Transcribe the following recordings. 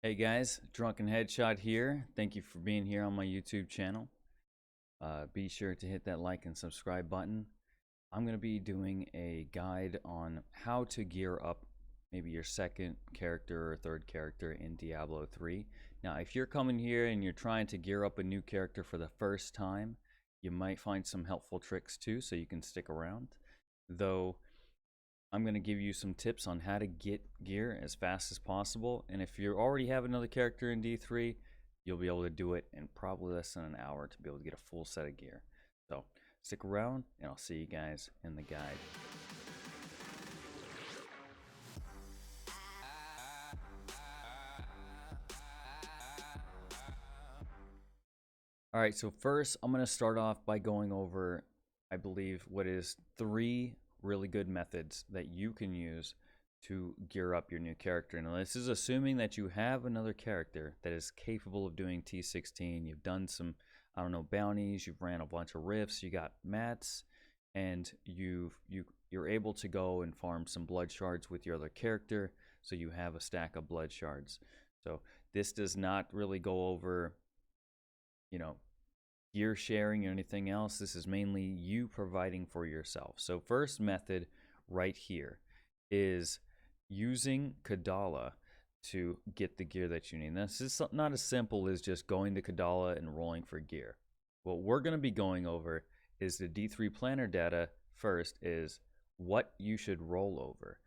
Hey guys, Drunken Headshot here. Thank you for being here on my YouTube channel. Be sure to hit that like and subscribe button. I'm going to be doing a guide on how to gear up maybe your second character or third character in Diablo 3. Now, if you're coming here and you're trying to gear up a new character for the first time, you might find some helpful tricks too, so you can stick around. Though I'm going to give you some tips on how to get gear as fast as possible. And if you already have another character in D3, you'll be able to do it in probably less than an hour to be able to get a full set of gear. So stick around and I'll see you guys in the guide. All right, so first I'm going to start off by going over, I believe, what is 3 really good methods that you can use to gear up your new character. Now, this is assuming that you have another character that is capable of doing T16. You've done some, I don't know, bounties, you've ran a bunch of rifts, you got mats, and you're able to go and farm some blood shards with your other character, so you have a stack of blood shards. So this does not really go over, gear sharing or anything else. This is mainly you providing for yourself. So first method right here is using Kadala to get the gear that you need. Now, this is not as simple as just going to Kadala and rolling for gear. What we're going to be going over is the D3Planner Data. First is what you should roll over,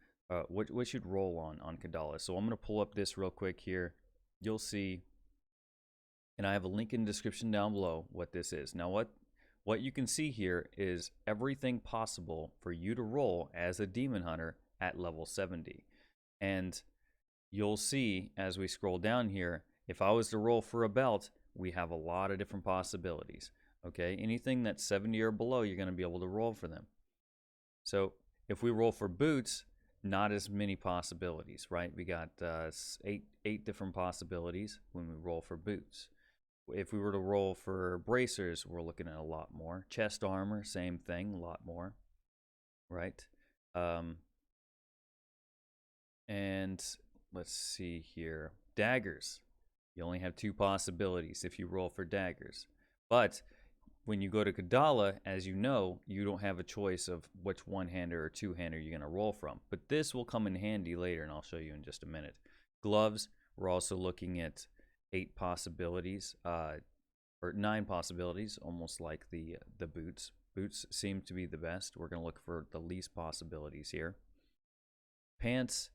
what should roll on Kadala. So I'm going to pull up this real quick here. You'll see, and I have a link in the description down below what this is. Now what you can see here is everything possible for you to roll as a demon hunter at level 70. And you'll see as we scroll down here, if I was to roll for a belt, we have a lot of different possibilities. Okay, anything that's 70 or below, you're going to be able to roll for them. So if we roll for boots, not as many possibilities, right? We got eight different possibilities when we roll for boots. If we were to roll for bracers, we're looking at a lot more. Chest armor, same thing, a lot more, right? And let's see here. Daggers. You only have 2 possibilities if you roll for daggers. But when you go to Kadala, as you know, you don't have a choice of which one-hander or two-hander you're going to roll from. But this will come in handy later, and I'll show you in just a minute. Gloves, we're also looking at 8 possibilities, or 9 possibilities, almost like the boots. Boots seem to be the best. We're going to look for the least possibilities here. Pants,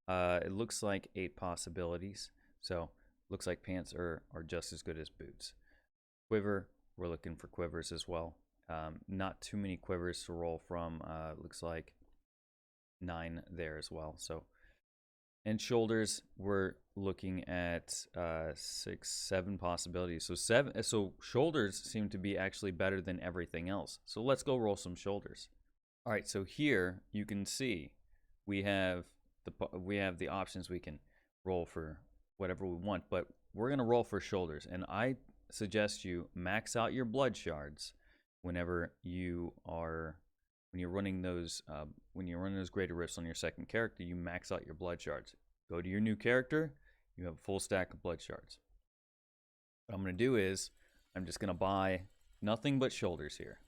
it looks like 8 possibilities. So looks like pants are just as good as boots. Quiver, we're looking for quivers as well. Not too many quivers to roll from. Looks like 9 there as well. So, and shoulders, we're looking at 6, 7 possibilities. So shoulders seem to be actually better than everything else. So let's go roll some shoulders. All right, so here you can see we have the options. We can roll for whatever we want, but we're gonna roll for shoulders, and I suggest you max out your blood shards whenever you are when you're running those greater rifts on your second character. You max out your blood shards. Go to your new character, you have a full stack of blood shards. What I'm going to do is I'm just going to buy nothing but shoulders here.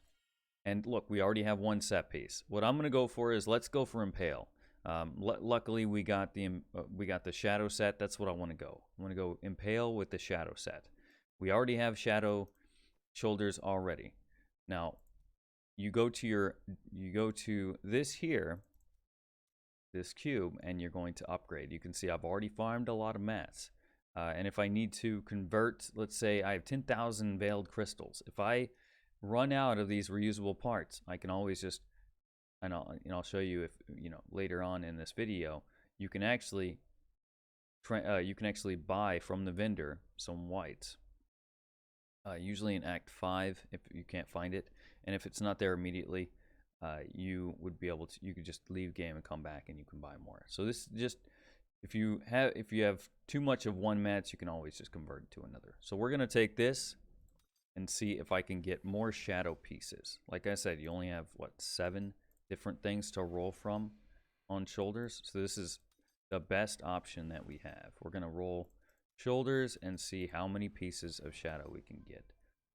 And look, we already have 1 set piece. What I'm going to go for is, let's go for Impale. Luckily we got the shadow set. That's what I want to go. I want to go Impale with the shadow set. We already have shadow shoulders already. Now you go to this here, this cube, and you're going to upgrade. You can see I've already farmed a lot of mats. And if I need to convert, let's say I have 10,000 veiled crystals. If I run out of these reusable parts, I can always just, and I'll show you if later on in this video, you can actually buy from the vendor some whites. Usually in Act 5 if you can't find it, and if it's not there immediately, you could just leave game and come back and you can buy more. So this just, if you have too much of one mats, you can always just convert it to another. So we're gonna take this and see if I can get more shadow pieces. Like I said, you only have 7 different things to roll from on shoulders, so this is the best option that we have. We're gonna roll shoulders and see how many pieces of shadow we can get.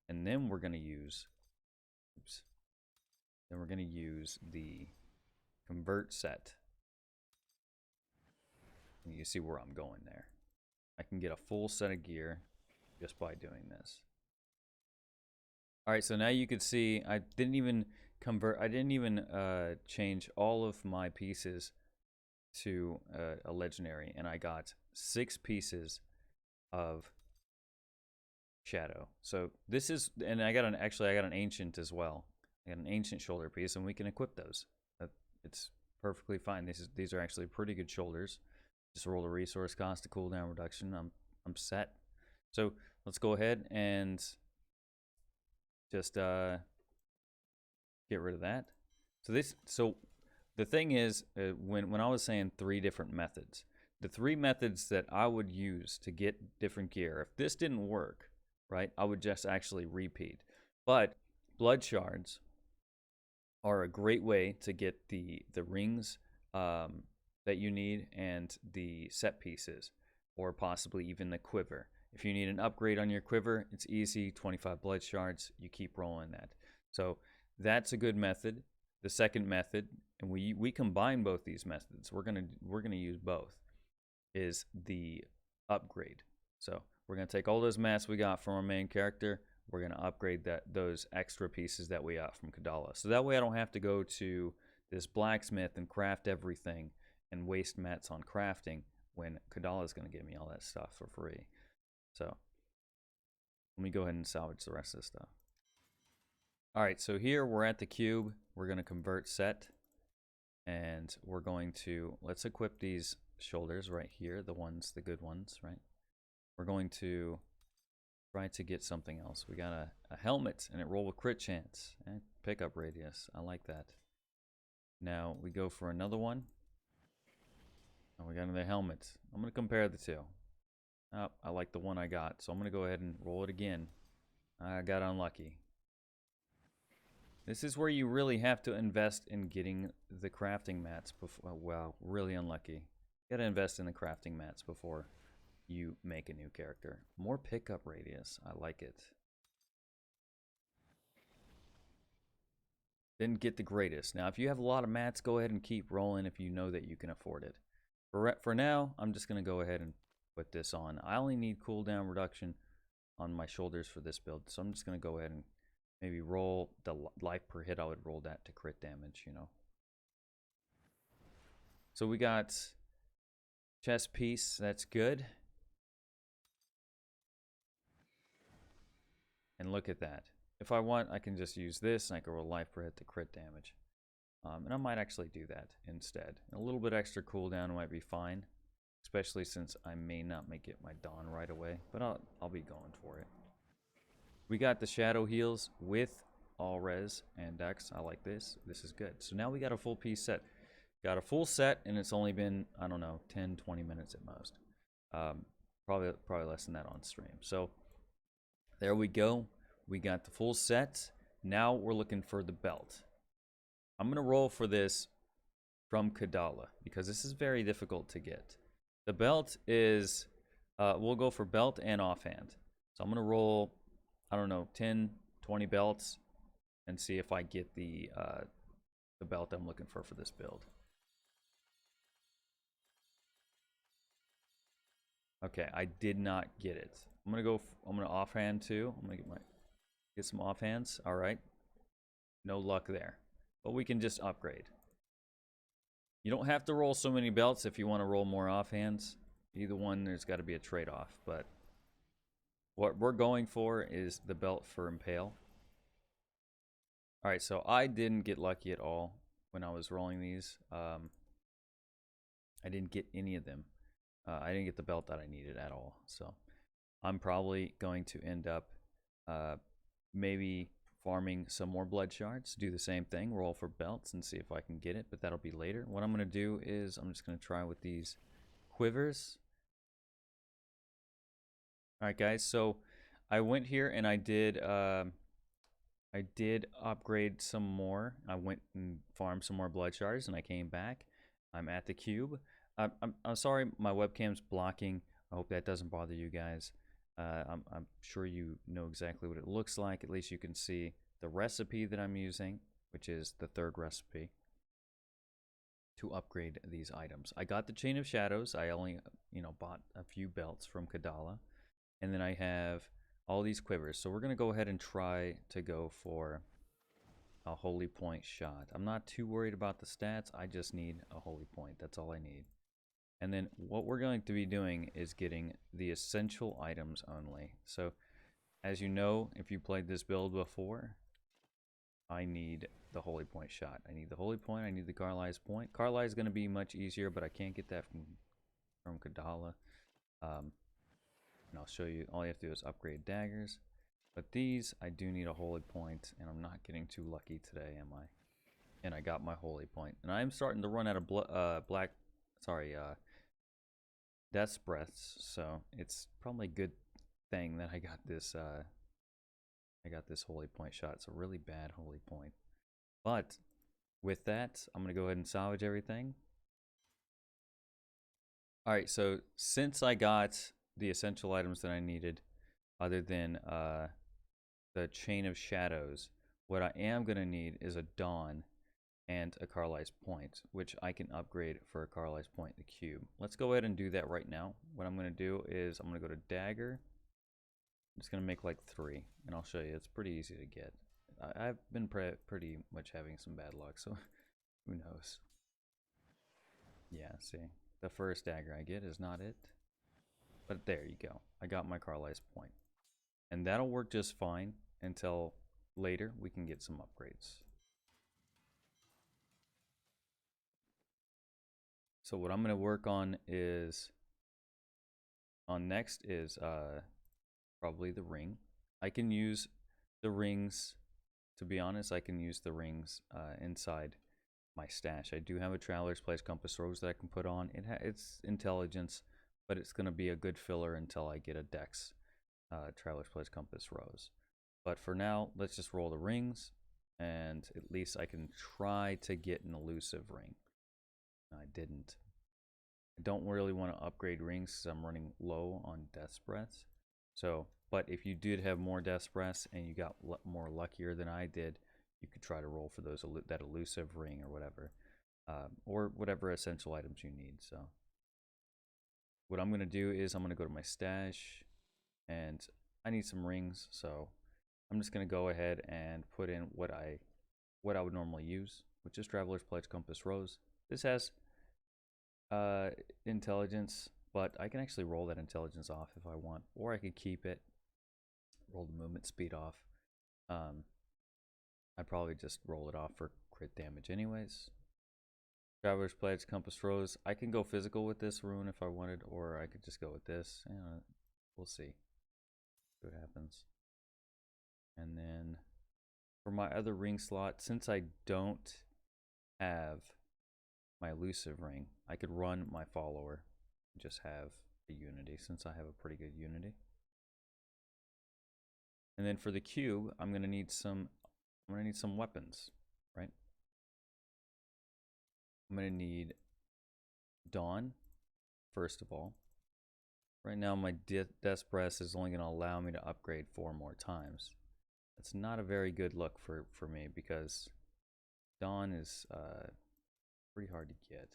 And then we're going to use, then we're going to use the convert set. And you see where I'm going there. I can get a full set of gear just by doing this. All right, so now you can see I didn't even change all of my pieces to a legendary, and I got 6 pieces of shadow. So this is, and I got an ancient as well. I got an ancient shoulder piece, and we can equip those. It's perfectly fine. These are actually pretty good shoulders. Just roll the resource cost, the cooldown reduction. I'm set. So let's go ahead and just get rid of that. So the thing is, when I was saying 3 different methods, the 3 methods that I would use to get different gear, if this didn't work, right, I would just actually repeat. But blood shards are a great way to get the rings that you need and the set pieces, or possibly even the quiver. If you need an upgrade on your quiver, it's easy, 25 blood shards, you keep rolling that. So that's a good method. The second method, and we combine both these methods, we're gonna use both, is the upgrade. So we're gonna take all those mats we got from our main character, we're gonna upgrade those extra pieces that we got from Kadala. So that way I don't have to go to this blacksmith and craft everything and waste mats on crafting when Kadala is gonna give me all that stuff for free. So let me go ahead and salvage the rest of this stuff. All right, so here we're at the cube. We're going to convert set, and we're going to, let's equip these shoulders right here, the good ones, right? We're going to try to get something else. We got a helmet, and it rolled with crit chance. Pickup radius, I like that. Now we go for another one. And we got another helmet. I'm going to compare the two. Oh, I like the one I got, so I'm going to go ahead and roll it again. I got unlucky. This is where you really have to invest in getting the crafting mats before, wow, really unlucky. You gotta invest in the crafting mats before you make a new character. More pickup radius, I like it. Didn't get the greatest. Now, if you have a lot of mats, go ahead and keep rolling if you know that you can afford it. For now, I'm just gonna go ahead and put this on. I only need cooldown reduction on my shoulders for this build, so I'm just gonna go ahead and maybe roll the life per hit. I would roll that to crit damage, you know. So we got chest piece, that's good. And look at that. If I want, I can just use this and I can roll life per hit to crit damage. And I might actually do that instead. A little bit extra cooldown might be fine, especially since I may not make it my dawn right away, but I'll be going for it. We got the shadow heals with all res and dex. I like this. This is good. So now we got a full piece set. Got a full set, and it's only been, I don't know, 10, 20 minutes at most. Probably less than that on stream. So there we go. We got the full set. Now we're looking for the belt. I'm going to roll for this from Kadala because this is very difficult to get. The belt is, we'll go for belt and offhand. So I'm going to roll, I don't know, 10, 20 belts and see if I get the belt I'm looking for this build. Okay, I did not get it. I'm gonna offhand too. I'm gonna get some offhands. All right, no luck there, but we can just upgrade. You don't have to roll so many belts if you want to roll more offhands. Either one, there's got to be a trade-off, but what we're going for is the belt for Impale. All right, so I didn't get lucky at all when I was rolling these. I didn't get any of them. I didn't get the belt that I needed at all. So I'm probably going to end up maybe farming some more blood shards, do the same thing, roll for belts and see if I can get it, but that'll be later. What I'm going to do is I'm just going to try with these quivers. All right, guys, so I went here and I did upgrade some more. I went and farmed some more blood shards and I came back. I'm at the cube. I'm sorry, my webcam's blocking I hope that doesn't bother you guys. I'm sure you know exactly what it looks like. At least you can see the recipe that I'm using, which is the third recipe to upgrade these items. I got the Chain of Shadows. I only, bought a few belts from Kadala. And then I have all these quivers. So we're going to go ahead and try to go for a holy point shot. I'm not too worried about the stats. I just need a holy point. That's all I need. And then what we're going to be doing is getting the essential items only. So as you know, if you played this build before, I need the holy point shot. I need the holy point. I need the Carly's point. Carly is going to be much easier, but I can't get that from Kadala. And I'll show you. All you have to do is upgrade daggers. But these, I do need a holy point, and I'm not getting too lucky today, am I? And I got my holy point. And I'm starting to run out of death's breaths, so it's probably a good thing that I got this holy point shot. It's a really bad holy point. But with that, I'm going to go ahead and salvage everything. Alright, so since I got the essential items that I needed, other than the Chain of Shadows, what I am going to need is a Dawn and a Carly's Point, which I can upgrade for a Carly's Point in the cube. Let's go ahead and do that right now. What I'm going to do is I'm going to go to Dagger. I'm just going to make like 3, and I'll show you. It's pretty easy to get. I've been pretty much having some bad luck, so who knows. Yeah, see. The first dagger I get is not it. But there you go. I got my Carly's Point. And that'll work just fine until later we can get some upgrades. So what I'm going to work on next is probably the ring. I can use the rings, to be honest, I can use the rings inside my stash. I do have a Traveler's Place Compass Rose that I can put on. It's intelligence, but it's going to be a good filler until I get a Dex Traveler's Place Compass Rose. But for now, let's just roll the rings, and at least I can try to get an elusive ring. I didn't. I don't really want to upgrade rings because I'm running low on Death's Breaths. So, but if you did have more Death's Breaths and you got more luckier than I did, you could try to roll for that elusive ring or whatever essential items you need. So what I'm going to do is I'm going to go to my stash, and I need some rings, so I'm just going to go ahead and put in what I would normally use, which is Traveler's Pledge Compass Rose. This has intelligence, but I can actually roll that intelligence off if I want, or I could keep it, roll the movement speed off. I'd probably just roll it off for crit damage anyways. Traveler's Pledge Compass Rose. I can go physical with this rune if I wanted, or I could just go with this. We'll see what happens. And then for my other ring slot, since I don't have my elusive ring, I could run my follower and just have a unity, since I have a pretty good unity. And then for the cube, I'm gonna need some weapons, right? I'm gonna need Dawn, first of all. Right now my Death's Breath is only gonna allow me to upgrade 4 more times. That's not a very good look for me, because Dawn is pretty hard to get.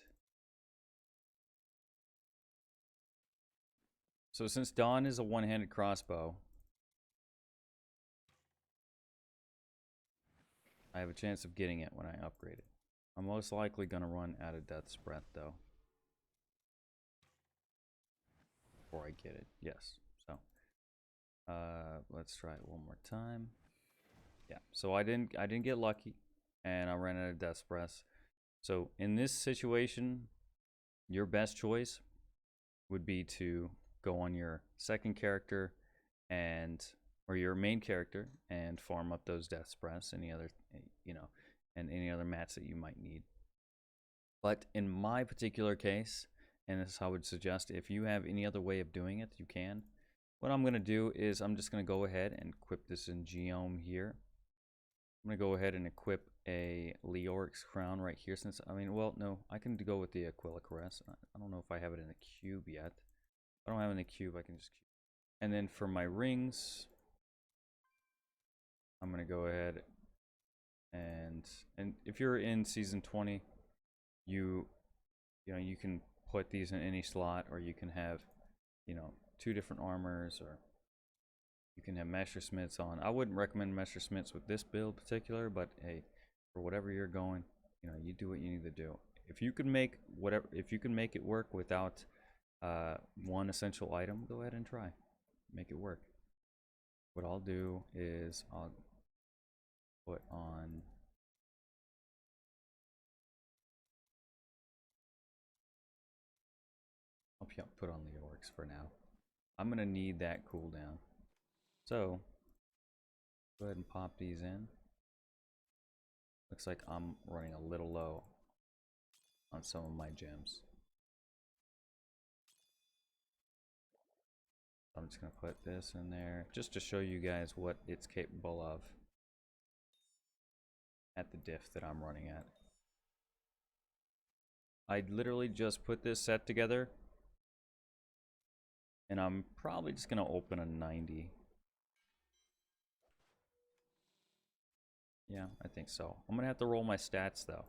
So since Dawn is a one-handed crossbow, I have a chance of getting it when I upgrade it. I'm most likely going to run out of Death's Breath, though, before I get it. Yes. So let's try it one more time. Yeah. So I didn't get lucky, and I ran out of Death's Breath. So in this situation, your best choice would be to go on your second character or your main character and farm up those Death's Breaths, any other, and any other mats that you might need. But in my particular case, and this is how I would suggest, if you have any other way of doing it, you can. What I'm going to do is I'm just going to go ahead and equip this in Geome here. I'm going to go ahead and equip a Leoric's Crown right here, since, well, no, I can go with the Aquila Caress. I don't know if I have it in the cube yet. I don't have any cube, I can just cube. And then for my rings, I'm gonna go ahead and if you're in season 20, you know you can put these in any slot, or you can have, you know, 2 different armors, or you can have Messersmiths on. I wouldn't recommend Messersmiths with this build particular, but hey, for whatever you're going, you know, you do what you need to do. If you can make it work without one essential item, go ahead and try. Make it work. What I'll do is I'll put on put on the orcs for now. I'm gonna need that cooldown. So go ahead and pop these in. Looks like I'm running a little low on some of my gems. I'm just gonna put this in there just to show you guys what it's capable of at the diff that I'm running at. I literally just put this set together, and I'm probably just gonna open a 90. Yeah, I think so. I'm gonna have to roll my stats though,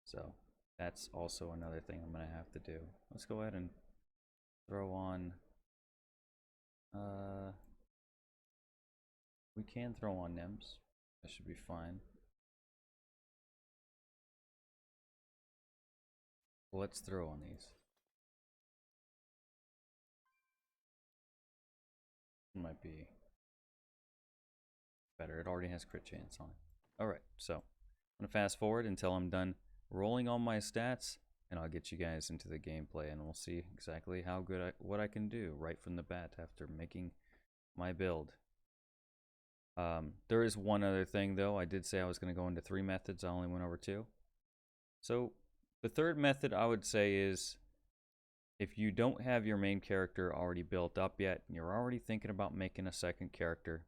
so that's also another thing I'm gonna have to do. Let's go ahead and throw on we can throw on Nims. That should be fine. Well, let's throw on these. Might be better. It already has crit chance on it. Alright, so I'm gonna fast forward until I'm done rolling all my stats, and I'll get you guys into the gameplay, and we'll see exactly how good what I can do right from the bat after making my build. There is one other thing though. I did say I was going to go into 3 methods. I only went over 2. So the third method I would say is, if you don't have your main character already built up yet, and you're already thinking about making a second character,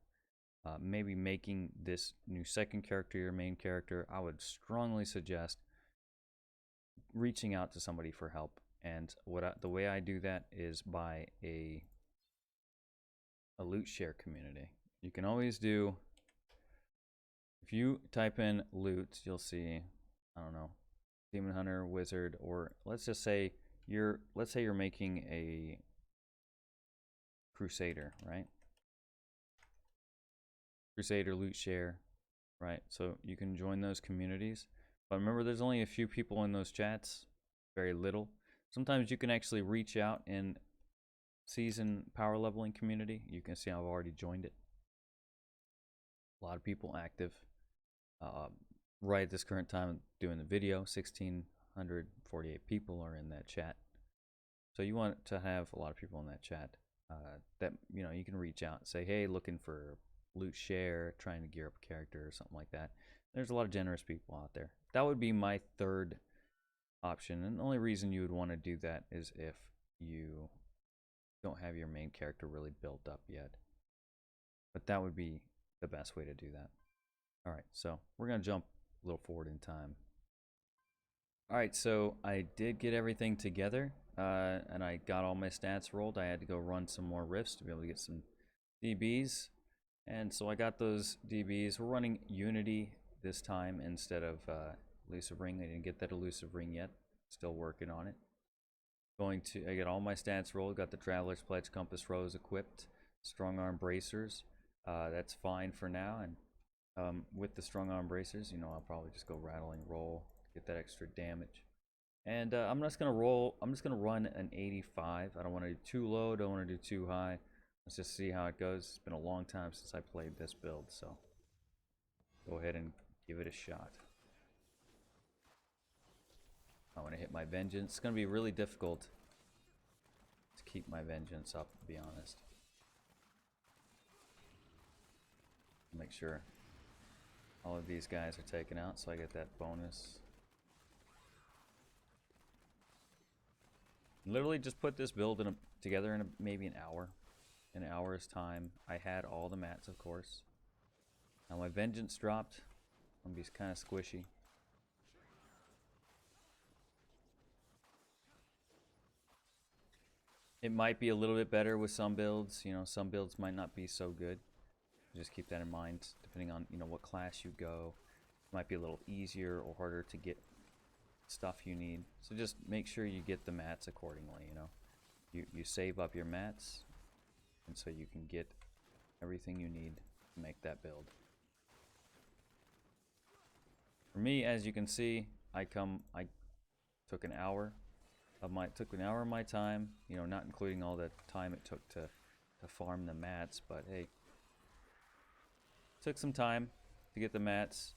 maybe making this new second character your main character, I would strongly suggest reaching out to somebody for help. And the way I do that is by a loot share community. You can always do, if you type in loot, you'll see, I don't know, Demon Hunter, Wizard, or let's just say you're making a Crusader, right? Crusader loot share, right? So you can join those communities. But remember, there's only a few people in those chats, very little. Sometimes you can actually reach out in season power leveling community. You can see I've already joined it. A lot of people active. Right at this current time doing the video, 1,648 people are in that chat. So you want to have a lot of people in that chat that, you know, you can reach out and say, hey, looking for loot share, trying to gear up a character or something like that. There's a lot of generous people out there. That would be my third option, and the only reason you would want to do that is if you don't have your main character really built up yet. But that would be the best way to do that. Alright, so we're going to jump a little forward in time. Alright, so I did get everything together, and I got all my stats rolled. I had to go run some more rifts to be able to get some DBs. And so I got those DBs. We're running Unity this time instead of Elusive Ring. I didn't get that Elusive Ring yet. Still working on it. I got all my stats rolled. Got the Traveler's Pledge Compass Rose equipped. Strong Arm Bracers. That's fine for now. And with the Strong Arm Bracers, you know, I'll probably just go Rattling Roll, get that extra damage. And I'm just gonna run an 85. I don't want to do too low, don't want to do too high. Let's just see how it goes. It's been a long time since I played this build, so go ahead and give it a shot. I want to hit my Vengeance. It's gonna be really difficult to keep my Vengeance up, to be honest. Make sure all of these guys are taken out so I get that bonus. Literally just put this build together in maybe an hour. In an hour's time. I had all the mats, of course. Now my Vengeance dropped. I'm gonna be kind of squishy. It might be a little bit better with some builds. You know, some builds might not be so good. Just keep that in mind, depending on, you know, what class you go. It might be a little easier or harder to get stuff you need. So just make sure you get the mats accordingly, you know. You save up your mats, and so you can get everything you need to make that build. For me, as you can see, I took an hour of my time, you know, not including all the time it took to farm the mats, but hey, took some time to get the mats.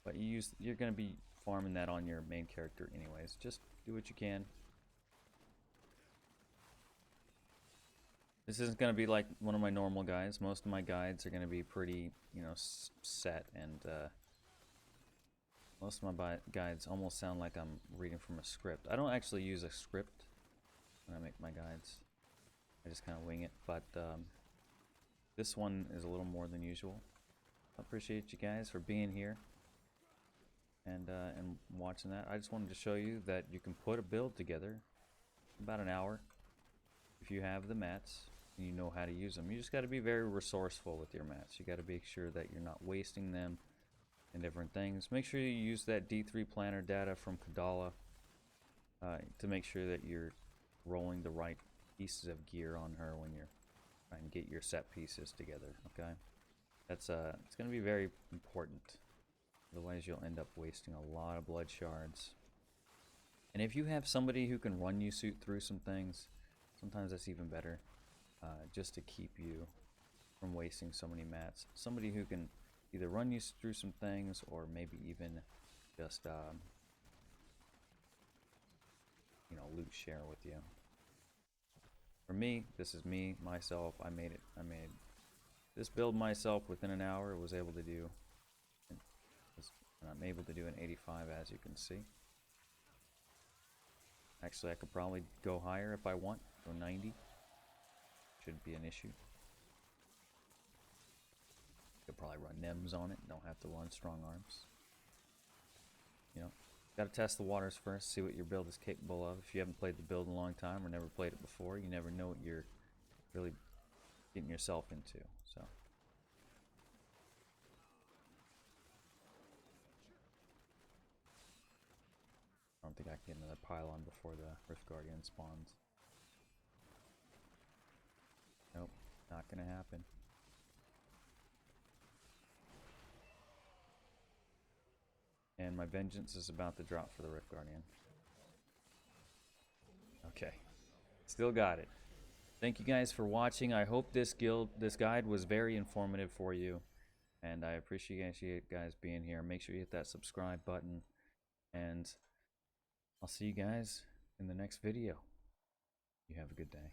But you're going to be farming that on your main character anyways. Just do what you can. This isn't going to be like one of my normal guides. Most of my guides are going to be pretty, you know, set, and most of my guides almost sound like I'm reading from a script. I don't actually use a script when I make my guides. I just kind of wing it, but this one is a little more than usual. I appreciate you guys for being here and watching that. I just wanted to show you that you can put a build together in about an hour if you have the mats and you know how to use them. You just got to be very resourceful with your mats. You got to make sure that you're not wasting them and different things. Make sure you use that D3Planner Data from Kadala to make sure that you're rolling the right pieces of gear on her when you're trying to get your set pieces together. Okay, that's it's going to be very important. Otherwise, you'll end up wasting a lot of blood shards. And if you have somebody who can run you through some things, sometimes that's even better, just to keep you from wasting so many mats. Somebody who can either run you through some things or maybe even just you know, loot share with you. For me, this is myself. I made this build myself within an hour. Was able to do, and I'm able to do an 85, as you can see. Actually, I could probably go higher if I want. Go 90. Shouldn't be an issue. Could probably run NEMs on it. Don't have to run strong arms. You know, got to test the waters first. See what your build is capable of. If you haven't played the build in a long time or never played it before, you never know what you're really getting yourself into. So. I don't think I can get another pylon before the Rift Guardian spawns. Nope, not gonna happen. And my vengeance is about to drop for the Rift Guardian. Okay, still got it. Thank you guys for watching. I hope this guide was very informative for you, and I appreciate you guys being here. Make sure you hit that subscribe button, and I'll see you guys in the next video. You have a good day.